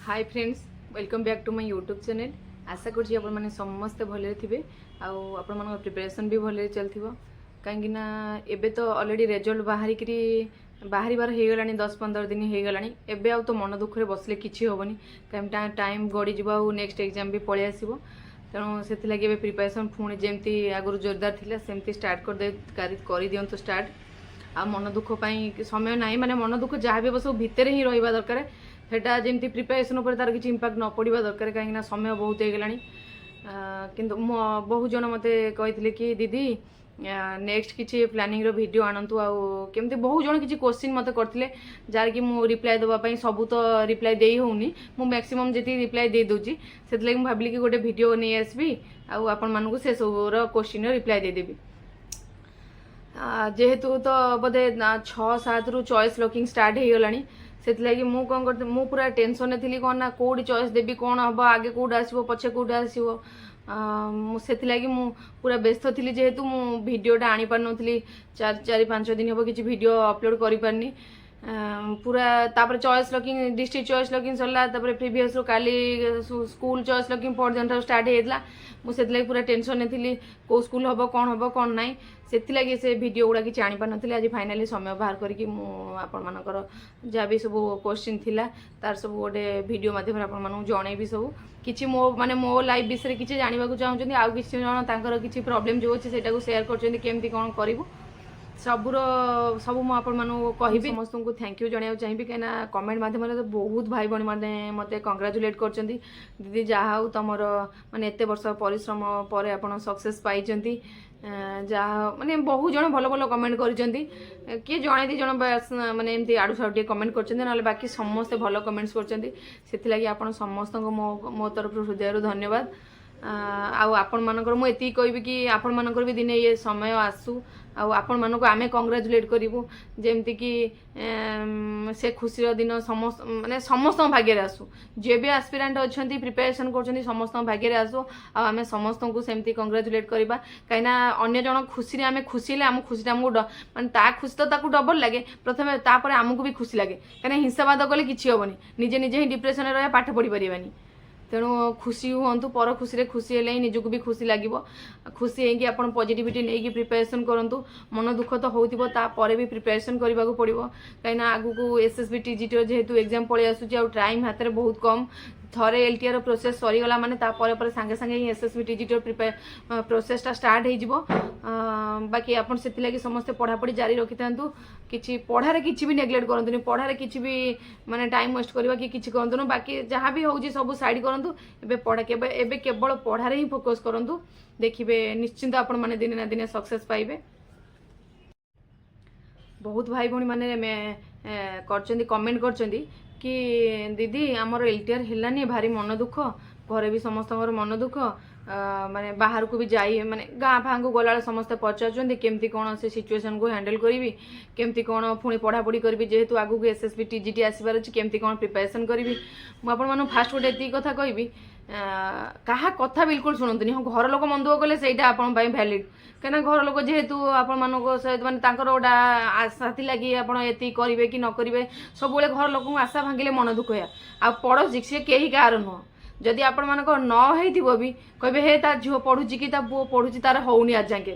Hi friends, welcome back to my YouTube channel. आशा करुँची आपण मैंने समस्ते भले थे आपण मान प्रिपरेशन भी भले चलती कहीं एबे तो ऑलरेडी रिजल्ट बाहर हो गला 10-15 दिन हो गला। एबे आ तो मन दुख बसले किसी हेनी कहीं टाइम गड़ी जाव नेक्स्ट एग्जाम भी पलि आसो। तेणु से लगे प्रिपरेशन पुणी जमी आगुरी जोरदार थिला सेमती स्टार्ट कर दिंतु स्टार्ट। आ मन दुख समय ना माने मन दुख जहाँ भी सब भितर ही रहा दरकार सेटा जमी प्रिपरेशन पर तार किसी इम्पैक्ट न पड़ा दरकार कहीं समय बहुत हो गला। किंतु बहुत जन मत कही कि दीदी नेक्स्ट किसी प्लानिंग वीडियो आणतु आमती बहुत जन किसी क्वेश्चन मत करते जार कि मु रिप्लाई देवाई सब तो रिप्लाई दे होनी मु मैक्सिमम जी रिप्लाई दे दूची से भाविली कि गोटे वीडियो नहीं आसबि आपण मानू से सब क्वेश्चन रिप्लाई देदेवी। जेहेतु तो बोधे 6-7 रु चॉइस लॉकिंग स्टार्ट हो गला से लगी मु कौन करती मु पूरा टेंशन थी कौन ना कौटी चॉइस देवी कौन हम आगे कौट आसो पछे कौट आसो से लगी मु पूरा व्यस्त थी जेहेतु मु वीडियोटा आनी पार नी 4-5 दिन हम किसी वीडियो अपलोड कर पारनी पूरा तापर choice locking district choice locking सरला प्रीवियस काली स्कूल चॉइस लॉकिंग परदिन स्टार्ट होता मुझे लगी पूरा टेंशन थी कौ स्कूल हम कौन ना से से वीडियो गुड़ा किसी आनी पार नी आज फाइनाली समय बाहर करके मुझर जहाँ भी सब क्वेश्चन थिला तार सब गोटे वीडियो माध्यम आपको जनइबी सब किसी मो माने मो लाइफ विषय किसी जानवा चाहते आउ किसी जन किसी प्रॉब्लम जो अच्छे से सेयार करमती कौन करूँ सबूर सब मुझे कहि समस्त को थैंक यू जनाया चाहिए कहीं कमेंट माध्यम तो बहुत भाई भाई मैंने मत कंग्राचुलेट कर दीदी जहाँ हूँ तुम माने एत वर्ष परिश्रम पर आप सक्सेस पाई जहाँ माने बहुत जन भल भल कमेंट कर किए जड़े दी जन माने एमती आड़ू साड़ू कमेंट कर बाकी समस्ते भल कमेंट्स कर आप समस्त मो तरफ हृदय धन्यवाद। आपण मानकर मु एति कहबी कि आपण मानकर भी दिने ये समय आसू आपण मानक आमे कंग्राचुलेट करूँ जमती कि से खुशी दिन समस्त माने समस्त भाग्य आसू जे भी एस्पिरेंट अच्छा प्रिपेरेसन कर समस्त भाग्य आसू आमे समस्त को सेमती कंग्राचुलेट करवा कहीं अन्य जन खुशी आम खुशी आम खुशी आमको माने ता खुशी तो ताकू डबल लगे प्रथम तापर आमको भी खुशी लगे कहीं हिंसावाद कले किसी हेनी निजे निजे ही डिप्रेशन रहा पाठ पढ़ी पारानी। तेणु खुशी हूँ पर खुशी खुशी है निजक भी खुशी लगे खुशी है आप पॉजिटिविटी नहीं प्रिपरेशन करूँ मन दुख तो होपर भी प्रिपरेशन करने को पड़ो कहीं आगू एसएसबी टीजीटी जेहेतु एग्जाम पलि आसूँ टाइम हाथ में बहुत कम थरे एलटीआर प्रोसेस सरीगला माने सांगे सांगे ही एसएसबी टीजीटी प्रोसेसटा स्टार्ट हो बाकी आपन से लगी समस्ते पढ़ापढ़ी जारी रखी था कि पढ़ारे किसी भी नेग्लेक्ट करंतुनी पढ़ारे किसी भी माने टाइम वेस्ट करवा कि किसी करंतुनी बाकी जहाँ भी होउजी सब साइड करंतु एबे पढ़ा एबे केवल पढ़ारे ही फोकस करंतु देखिबे निश्चिंत आपण माने दिने ना दिने सक्सेस पाइबे। बहुत भाई भौणी माने करचंदी कमेंट करचंदी कि दीदी आमर एलटीआर हेलानी भारी मन दुख घरे भी समस्त मन दुख माने बाहर को भी जाई माने गाँ फाँ को गला समस्ते पचार केमती कौन से सिचुएशन को हैंडल करी केमती कौन पुणी पढ़ापढ़ी करी जेहेतु आगू को एसएसबी टीजीटी आसबार अच्छी केमती कौन प्रिपरेशन करी मुझे फास्ट गोटे ये कथा कहबी कहा कथा बिल्कुल शुणुनी हाँ घर लोक मन दुख कले से भैलिड कहीं घर लोक जेहेतु आपण सहित मानते गोटा आशा लगी आपड़ी करेंगे कि न करेंगे सब घर लोक आशा भांगिले मन दुख है आ पड़ोसी सी कहीं कार नुह जदि आपण मानक न भी कहे हे ता झील पढ़ुची कि पुओ पढ़ुची तार होनी आज जाके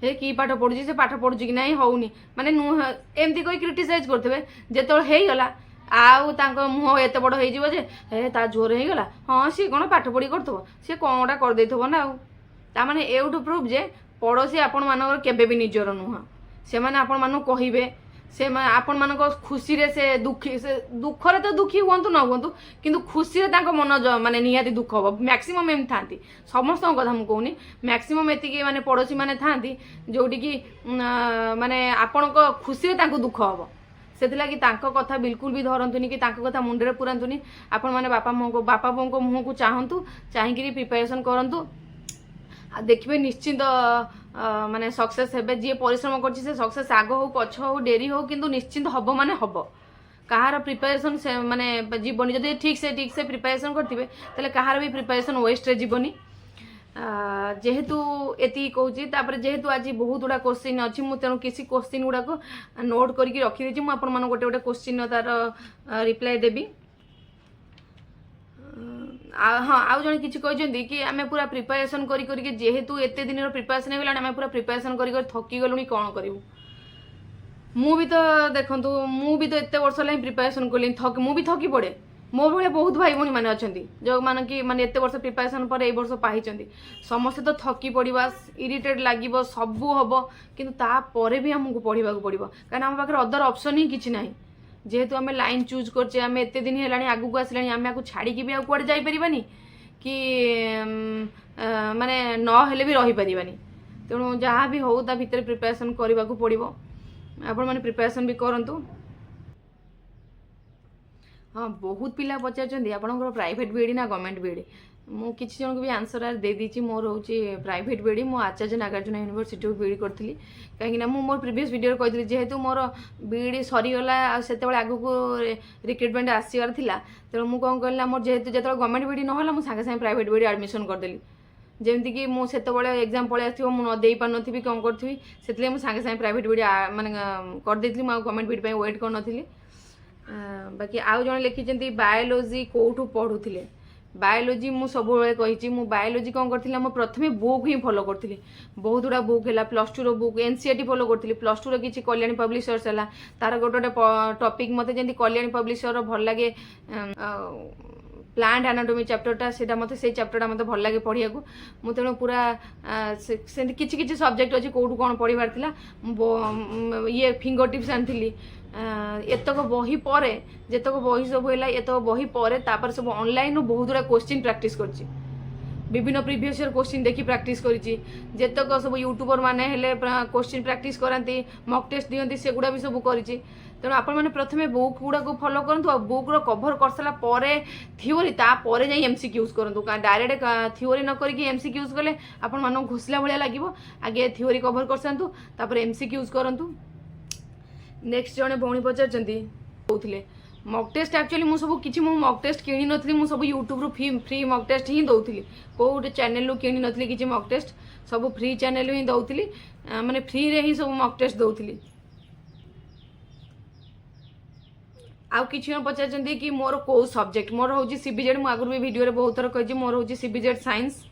हे कि पाठ पढ़ुची से पाठ पढ़ुची कि नहीं होनी माने नुह एमती कोई क्रिटिसाइज करते जो होगला आउ मुह एत बड़ हो हे ता जोर हो गला हाँ सी कौन पाठ पढ़ी कर सी कौन गोटा करदे ना आने एवठू प्रूफ जे पड़ोसी आपण मानकर केबे भी निजर नुह से माने आपण मानू कहिबे से आपण मानक खुशी रे से दुखी से दुखरे तो दुखी हूँ न हूँ किंतु खुशी रे तांको मन माने निहाती दुख हम मैक्सिमम एम था समस्त कथा मुझे कहूनी मैक्सिमम एति माने पड़ोसी माने था जोटी कि माने आपण खुशी रे दुख हम से कथा बिल्कुल भी धरतुनि कि कथा मुंडे पुरातुनि आपण माने बापा बों को मुँह को चाहतु चाहिए प्रिपेरेसन करूँ देखिए निश्चिंत माने सक्सेस हे जी परिश्रम कर सक्सेस आग हो पछ हो डेरी हो किंतु निश्चिंत हम माने हम कहार प्रिपेरेसन से माने जीवनी जब ठीक से प्रिपेरेसन करते तेल कहार भी प्रिपेरेसन वेस्ट जीवनी जेहेतु एति कहूँ जेहेतु आज बहुत गुड़ा क्वेश्चन अच्छी मुझे तेणु किसी क्वेश्चन गुड़ाक नोट करके रखी मुझे गोटे गोटे क्वेश्चन तार रिप्लाई देवी हाँ आउ जन किसी कहते कि आम पूरा प्रिपेरेसन करके जेहेतु एत दिन प्रिपेरेसन हो गला पूरा प्रिपेरेसन कर थकी गलुणी कौन करूँ मु भी तो देखु मु भी तो एत वर्ष है प्रिपेरेसन कली मु भी थकी पड़े मो भाई बहुत भाई भाई मैंने अच्छा जो मान कि माने एत वर्ष प्रिपेरेसन पर ए वर्ष पाई समस्ते तो थकी पड़ा इरिटेट लगे सबू हम किंतु तापर भी आमको पढ़ा पड़ो कहीं आम पाखे अदर ऑप्शन ही किसी ना जेहेतु आम लाइन चूज करचे आम एत दिन है आगू आसला आम आपको छाड़ी भी आगे जापरानी कि माने नहेले भी रही पारानी तेणु जहाँ भी हो ता भितर प्रिपेरेसन करने को पड़ो आपण मैंने प्रिपेरेसन भी करूँ हाँ बहुत पिला पचार आपंकर प्राइवेट बीएड ना गवर्नमेंट बीएड मु किसी जन को भी आंसर आर दे दीची मोर होची प्राइवेट बीएड मो आचार्य नागार्जुन यूनिवर्सिटी बीएड करथली कहीं मु मोर प्रीवियस वीडियो कहती जेहेतु मोर बीएड सरीगला से आगू को रिक्रुटमेंट आसबार था तेणु मुझे कौन कहला मोर जेहेतु जो गवर्नमेंट बीएड ना मुझे सागे सागे प्राइवेट बीएड एडमिशन करदेली जमती कि मुझे एग्जाम पलि आसो मुझे दे पार नी कौन करी से मुझे सागे सागे प्राइवेट बीएड माने करदे गवर्नमेंट बीएड वेट कर नी बाकी आउ जन लिखिं बायोलोजी कौटू पढ़ुले बायोलोजी मु सब कही बायोलोजी कौन करती प्रथम बुक ही फॉलो करी बहुत गुड़ा बुक है +2 रो बुक एनसीईआरटी फॉलो करी +2 रो किसी कल्याणी पब्लिशर्स है तार गोटे गोटे टॉपिक मत जमी कल्याणी पब्लिशर भल लगे प्लांट एनाटॉमी चैप्टरटा से मत से चैप्टरटा मत भल लगे पढ़िया को मु तेणु पूरा से किसी सब्जेक्ट अच्छे कौटू कौन पढ़ार था ये फिंगर टिप्स आनी एतक बही पर जेतक बही सब है एतक बही पर तापर सब ऑनलाइन बहुत गुड़ा क्वेश्चन प्रैक्टिस करछि विभिन्न प्रीवियस ईयर क्वेश्चन देखी प्रैक्टिस करिछि जेतक सब यूट्यूबर माने हेले क्वेश्चन प्रैक्टिस करांती मॉक टेस्ट दियंती से गुड़ा भी सब करिछि तेणु आपण मैंने प्रथम बुक गुड़ा को फॉलो करूँ बुक रो कभर कर सारा थिओरी तापर जाई एमसीक्यूज करूँ डायरेक्ट थिओरी न करके एमसीक्यूज कले आपण मानक घोषला भाया लगे आगे थिओरी कभर कर सातु तापर एमसीक्यूज करूँ नेक्स्ट जड़े भौणी पचार मॉक टेस्ट एक्चुअली मु सब किसी मॉक टेस्ट किणी नथली मु सब यूट्यूब रू फ्री मॉक टेस्ट ही दौली कोटे चैनल रू किणी नथली किसी मॉक टेस्ट सब फ्री चैनल ही दौली माने फ्री रे ही सब मॉक टेस्ट दौली आउ किसी पचार कि मोर को सब्जेक्ट मोर हूँ सीबीजेड मु आगुरी भी वीडियो रे बहुत थर कही मोर हूँ सीबीजेड साइंस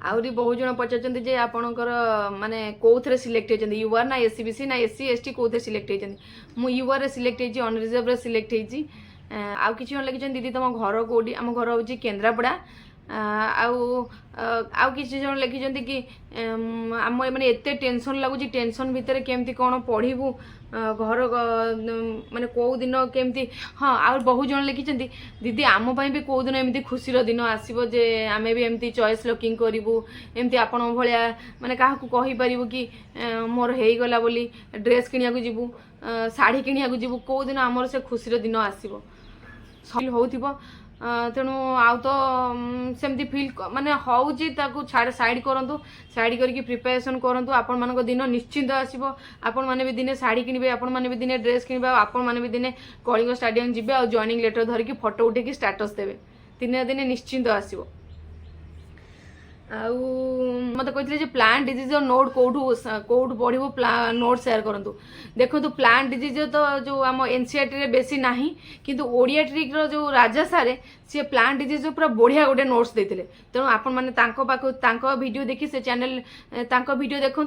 आउरी बहुत जन पचार जे आपणकर माने कौन सिलेक्ट होती यूआर ना एससीबीसी ना एससी एसटी कौन सिलेक्ट होती मु यूआर सिलेक्ट होती अनरिजर्व सिलेक्ट होती आउ किसी जन लिखिं दीदी तुम घर कौटी आम घर हूँ केन्द्रापड़ा आउ किसी जन लिखिं कि आम मैंने एत टेंशन लगुच टेंशन भितर केमती कौन पढ़ू घर माने कौ दिन केमती हाँ आ बहुत जन लिखिं दीदी आम भी कौ दिन एमती खुशी दिन आसो जे आम भी एमती चॉइस लॉकिंग करूँ एमती आपण भाया माने क्या कहीपर कि मोर हो गला बोली ड्रेस किनिया को जीवु शाढ़ी किनिया को जीवु कौ दिन आमर से खुशी दिन आसो हो तेणु आउ तो सेमती फिल माने हूँ साइड करूँ साइड करके प्रिपेरेसन करूँ आपण मान दिन निश्चिंत आसो आपण मैंने भी दिने शाढ़ी किनबे आपण मैंने भी दिने ड्रेस किनबे आपण मैंने भी दिने कलिंग स्टाडियम जी आ जॉइनिंग लेटर धरिकी फोटो उठेकी स्टेटस देवे दिन दिने निश्चिंत आसो आउ मत कहते प्लांट डिजीज नोट कौटू पढ़ू नोट सेयार करूँ देखो प्लांट डिजीज तो जो आम एनसीईआरटी बेसी ना किंतु ओडिया ट्रिक जो राजा सारे सी प्लांट डिजीज पूरा बढ़िया गोटे नोट्स देते तेणु आपण मैंने वीडियो देखी से चैनल वीडियो देखु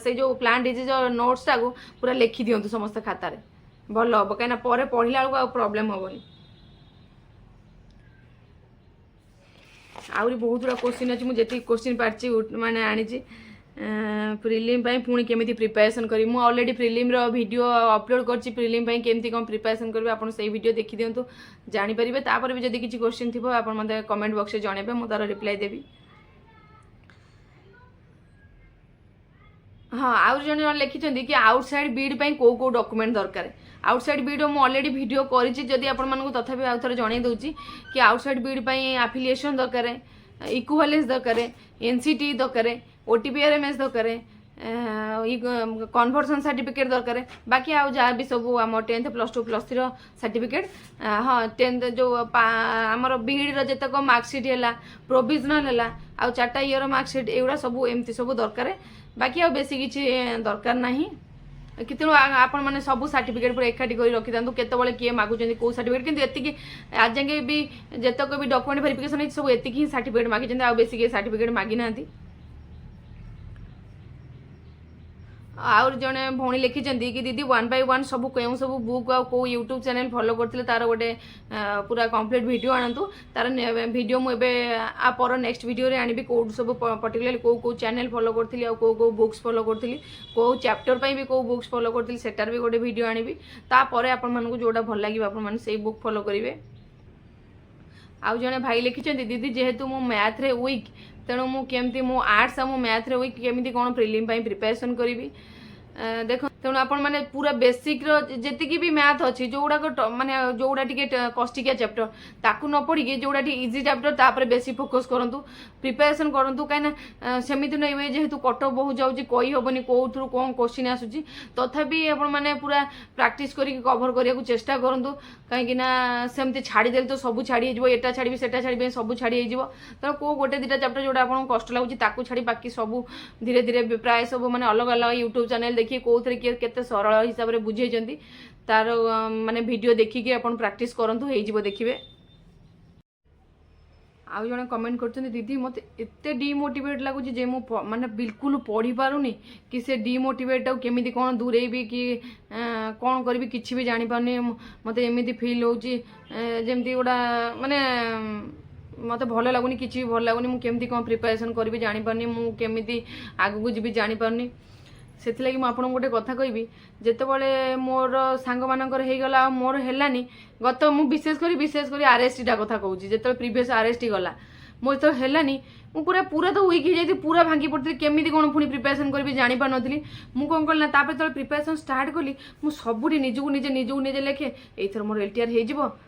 से जो प्लांट डिजीज नोट्स टाक पूरा लिखि दिंतु समस्त खातार भल हम कहीं पढ़ला बेलू प्रॉब्लम हेनी आहरी बहुत गुड़ा क्वेश्चन अच्छी मुझे क्वेश्चन पार्टी मैंने आनी प्रिलिम पुणी केमी प्रिपेरेसन करी मु ऑलरेडी प्रिलिम रो वीडियो अपलोड करछि प्रिलिम केमती कौन प्रिपेरेसन करेंगे आपन से वीडियो देखी दिंतु जानीपर तापर भी जब किसी क्वेश्चन थी आप मतलब कमेंट बॉक्स में जनइबे मुझे तार रिप्लाई देवी हाँ आउ जन जन लिखिं कि आउटसाइड बीड कौ कौ डॉक्यूमेंट दरकार आउटसाइड बीड मु ऑलरेडी वीडियो करी आपण मानक तथापि आउ थे जन दूसरी कि आउटसाइड बीड आफिलिएशन दरकार इक्विवेलेंस दरकार एनसीटी दरकार ओटीपीआरएमएस दरकार कन्वर्सन सर्टिफिकेट दरकार बाकी आउ जहाँ भी सब आम 10th +2 +3 सर्टिफिकेट हाँ 10th जो आमर बीड रेतक मार्कसीट है प्रोविजनल है आउ 4टा ईयर मार्कसीट एगुड़ा सब एमती सब दरकार बाकी आ बेसी किसी दरकार ना कि तेणु आपण मैंने सब सर्टिफिकेट पूरा एकाठी कर रखी था केतबले किए मागुଛନ୍ତି कौ सर्टिफिकेट किंतु एतिकी आज जाके भी जतक भी डॉक्यूमेंट वेरिफिकेशन सब एतिकी ही सर्टिफिकेट मागिଛନ୍ତି आ बेसी के सर्टिफिकेट मागी नांती। आउर जड़े भौणी लिखिं कि दीदी 1 by 1 सब क्यों सब बुक आ कौ यूट्यूब चैनल फॉलो करते तार गोटे पूरा कंप्लीट वीडियो आणतु तार वीडियो मुझे आ पर नेक्स्ट वीडियो रे आनी कौट सब पर्टिकुलरली कौ कौ चैनल फॉलो करती आ कौ कौ बुक्स फॉलो करती कौ चैप्टर पर भी कौ बुक्स फॉलो करती सेटार भी गोटे वीडियो आनी तापर आपण मानक जोटा भल लगे आपण मैंने से बुक फॉलो करेंगे। आउ जड़े भाई लिखिं दीदी जेहेतु मो मैथ रे वीक तेणु मुझे मो आर्ट्स आ मो मैथ रे वीक केमी कौन प्रिलिम प्रिपरेशन करी देख तेणु आपण मैंने पूरा बेसिक जी भी मैथ अच्छी जो गुड़ाक माने जो गुड़ा टे कष्टिकिया चैप्टर ताकू न पढ़ी जो गुड़ा इजी चैप्टर तापर बेसी फोकस करूँ प्रिपरेशन करूँ कहीं सेमती नहीं हुए जेहेतु कटअफ बहुत जाऊँगी कही हेनी कौन कौन क्वेश्चन आसूँ तथापि आपण मैंने पूरा प्रैक्टिस करके कवर करने को चेष्टा करूँ कहीं सेमती छाड़देली तो सब छाड़ी एटा छाड़ी सेटा छाड़ी सब छाड़ी तेणु कौ गोटे दुटा चैप्टर जोटा आपको कष्ट लगुच छाड़ी बाकी सब धीरे धीरे प्राय सब मैंने अलग अलग यूट्यूब चैनल देखिए कौन किए केते सरल हिसाब से बुझे तार माने वीडियो देखिए अपन प्रैक्टिस करंतु हो देखिए। आउ जड़े कमेंट कर दीदी मत एत डिमोटिवेट लगुच जे मु माने बिल्कुल पढ़ी पारुनी कि से डिमोटिवेट केमी कौन दूरे भी कि कौन करी किसी भी जानी पारनी मत एमती फिल होमती गोटा माने मत भल लगुनि कि भल लगुनि मुझे कौन प्रिपरेशन करी जानी पारनी मुझे आगू जी जानी पारनी से लगी मुझे गोटे कथा कहि जितेबाला मोर सांग मानकर होगला मोर हेलानी गत विशेषकर आरएसटी कथा कहूँ जो प्रीवियस आरएसटी गला मोर तो हेलानी मु पूरा तो वीक हो जाती पूरा भांगी पड़ी केमी कौन पुणी प्रिपरेशन करी जानी पार नी मुझे कौन कल ना जो प्रिपरेशन स्टार्ट कली मुझे सबुठी निजू निजे लेखे एथर मोर एलटीआर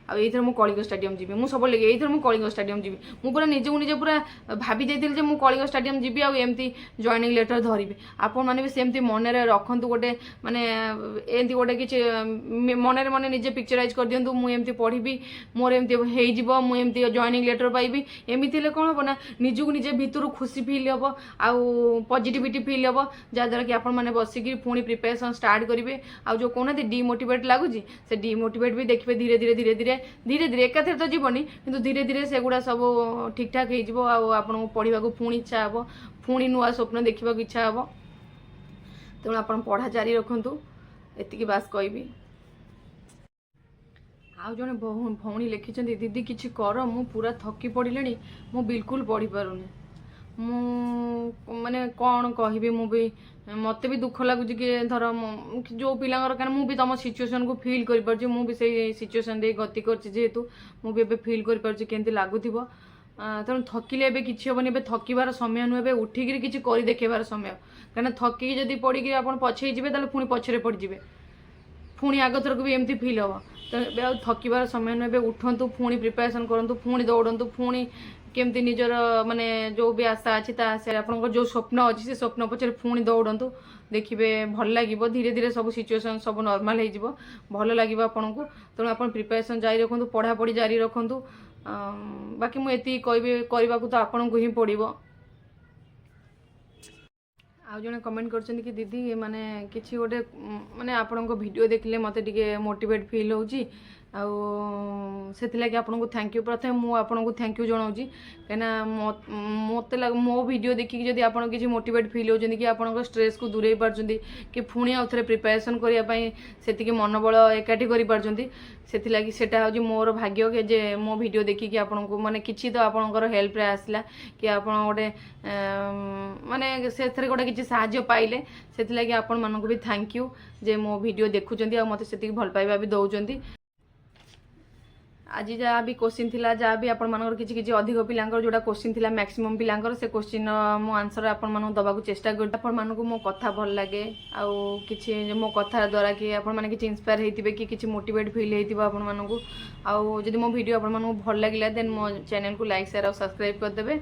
होथर मुझे कलिंग स्टेडियम जी मुझे सब लगे एथर मुझे कलिंग स्टेडियम जी मुझे पूरा निजू निजे पूरा भाभी जाइए मुझे कलिंग स्टेडियम जी आमती जॉइनिंग लेटर धरबी आपण मैंने भी सेमती मन रखु गोटे माने एमती गोटे कि मन मन निजे पिक्चराइज कर दिंतु मुझे पढ़ी मोर एमती मुझे जॉइनिंग लेटर पाइबी एमती कौन हम ना निजू निजे भितर खुशी फिल हम आउ पॉजिटिविटी फिल हम जहाँद्वारा कि आपण मैंने बसिकी पुणी प्रिपरेशन स्टार्ट करेंगे आउ जो कहना डिमोटिवेट लगुच से डिमोटिवेट भी देखिए धीरे धीरे धीरे धीरे धीरे धीरे एकाथरे तो जीवनी किंतु धीरे धीरे से गुड़ा सब ठीक ठाक हो आपको पढ़ा पुणी इच्छा हे पुणी नुआ स्वप्न देखा इच्छा हे तेणु आप पढ़ा जारी रखु एति बास कहबी। आउ जड़े भौणी लिखिं दीदी किसी कर मु पूरा थकी पड़े मु बिल्कुल पढ़ी पारुनी माने कौन कहि भी मत भी दुख लगुच कि धर जो पिलांगर कारण मुझे तुम सिचुएशन को फिल कर पार्ची मुझे से सिचुएशन दे गति करेतु मुझे फिल कर पार्ची केमती लगुव तेणु थकिले कि हेनी थकबार समय नुहे उठिक किसी कर देखेबार समय कहीं थकिकी जब पड़ी आप पछे जी पुणी पछरे पड़े पुणी आग थरक भी एमती फिल हम तेणु थकिबार समय नुहे उठतु पुणी प्रिपरेशन करूँ पुणी दौड़ू पुणी केमती निजर माने जो भी आशा अच्छी आप जो स्वप्न अच्छी से स्वप्न पछरे पुणी दौड़ू देखिए भल लगे धीरे धीरे सब सिचुएशन सब नॉर्मल हो भल लगे आपन को तेणु आप प्रिपरेशन जारी रखु पढ़ापढ़ी जारी रखु बाकी मुझे कहबी करने को तो आपन को ही पड़ो। आउ जड़े कमेंट कर दीदी माने किसी गोटे माने आपण वीडियो देखले मत टे मोटिवेट फिल होची से आपको थैंक यू प्रथम मुझे थैंक यू जनाऊँ कहीं मत मो वीडियो देखिए जब आप किसी मोटिवेट फिल होती कि आप स्ट्रेस को दूरे पार्टी कि पुणी आउ थे प्रिपरेशन करने से मनोबल एकाठी कर सेटा हूँ मोर भाग्य के जे मो वीडियो देखिए आपको माने किसी तो आपंकर हेल्प आसला कि आप गोटे माने से गोटे किसी साहाय्य पाइले से आपण मानक भी थैंक यू जे मो वीडियो देखुं मत से भल पाइबा भी दौरान। आज जहाँ भी क्वेश्चन थिला जहाँ भी आपण मानकर किसी किसी अधिक पिलांकर जोड़ा क्वेश्चन थिला मैक्सिमम पिलांकर से क्वेश्चन मो आंसर आपण मानक दबाकू चेष्टा कर आपण मानक मो कथा भल लगे आउ किछि मो कथा द्वारा कि आपण माने किछि इंस्पायर हेतिबे कि किछि मोटिवेट फील हेतिबो आपण मानक आउ जदि मो वीडियो आपण मानक भल लागिला देन मो चैनल को लाइक शेयर और सब्सक्राइब कर देबे।